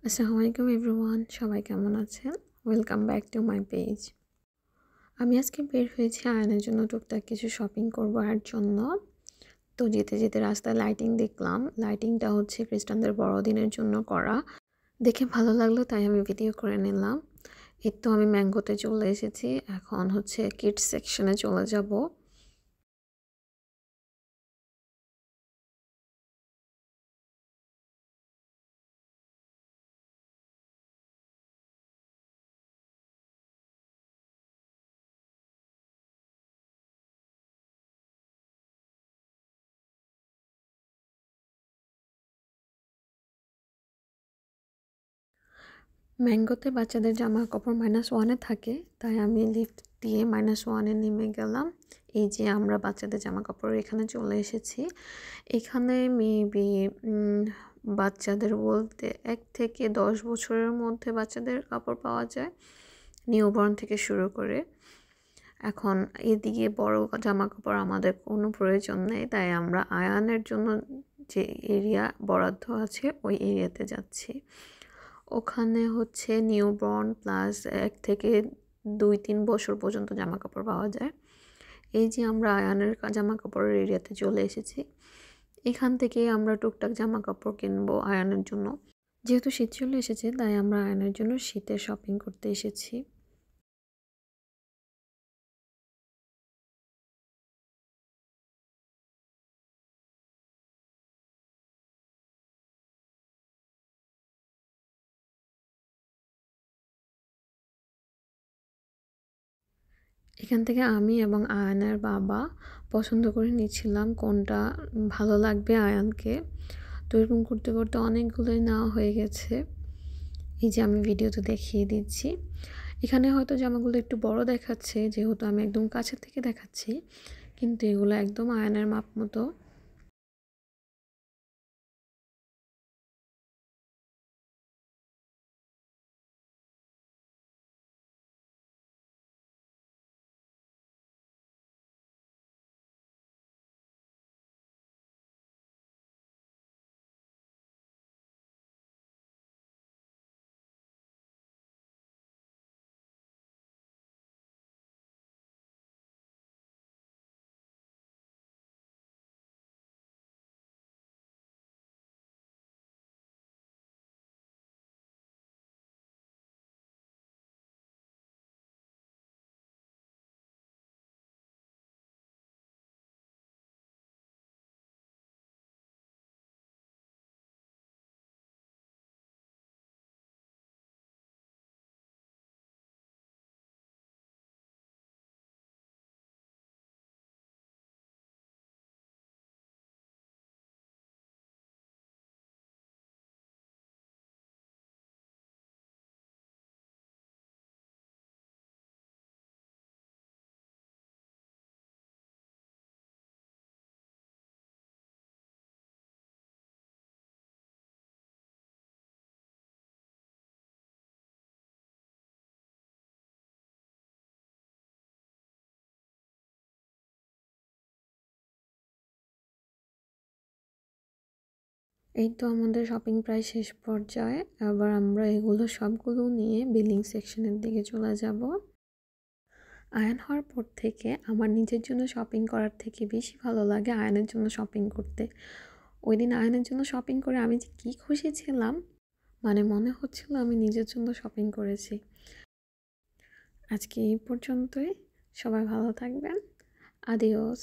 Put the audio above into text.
আসসালামু আলাইকুম এভরিওয়ান, সবাই কেমন আছেন? Welcome back to my page. আমি আজকে বের হয়েছি আয়ানের জন্য টুকটাক কিছু শপিং করব এর জন্য। তো যেতে যেতে রাস্তায় লাইটিং দেখলাম। লাইটিংটা হচ্ছে খ্রিস্টানদের বড়দিনের জন্য করা। দেখে ভালো লাগলো, তাই আমি ভিডিও করে নিলাম। এই তো আমি ম্যাঙ্গোতে চলে এসেছি। এখন হচ্ছে কিডস সেকশনে চলে যাব। ম্যাঙ্গোতে বাচ্চাদের জামা কাপড় -1-এ থাকে, তাই আমি লিফট দিয়ে -1-এ নেমে গেলাম। এই যে আমরা বাচ্চাদের জামা কাপড় এখানে চলে এসেছি। এখানে মেবি বাচ্চাদের বলতে 1 থেকে 10 বছরের মধ্যে বাচ্চাদের কাপড় পাওয়া যায়, নিউবর্ন থেকে শুরু করে। এখন এদিকে বড় জামা কাপড় আমাদের কোনো প্রয়োজন নেই, তাই আমরা আয়ানের জন্য যে এরিয়া বরাদ্দ আছে ওই এরিয়াতে যাচ্ছি। ওখানে হচ্ছে নিউবর্ন প্লাস 1 থেকে 2-3 বছর পর্যন্ত জামা কাপড় পাওয়া যায়। এই যে আমরা আয়ানের জামা কাপড়ের এরিয়াতে চলে এসেছি। এখান থেকে আমরা টুকটাক জামা কাপড় কিনবো আয়ানের জন্য। যেহেতু শীত চলে এসেছে, তাই আমরা আয়ানের জন্য শীতের শপিং করতে এসেছি। এখান থেকে আমি এবং আয়ানের বাবা পছন্দ করে নিচ্ছিলাম কোনটা ভালো লাগবে আয়ানকে। তো এরকম করতে করতে অনেকগুলোই নেওয়া হয়ে গেছে। এই যে আমি ভিডিওতে দেখিয়ে দিচ্ছি। এখানে হয়তো জামাগুলো একটু বড় দেখাচ্ছে, যেহেতু আমি একদম কাছে থেকে দেখাচ্ছি, কিন্তু এগুলো একদম আয়ানের মাপ মতো। এই তো আমাদের শপিং প্রায় শেষ পর্যায়ে। আবার আমরা এগুলো সবগুলো নিয়ে বিলিং সেকশনের দিকে চলে যাব। আয়ান হওয়ার পর থেকে আমার নিজের জন্য শপিং করার থেকে বেশি ভালো লাগে আয়ানের জন্য শপিং করতে। ওই দিন আয়ানের জন্য শপিং করে আমি যে কী খুশি ছিলাম, মানে মনে হচ্ছিল আমি নিজের জন্য শপিং করেছি। আজকে এই পর্যন্তই। সবাই ভালো থাকবেন। আদিওস।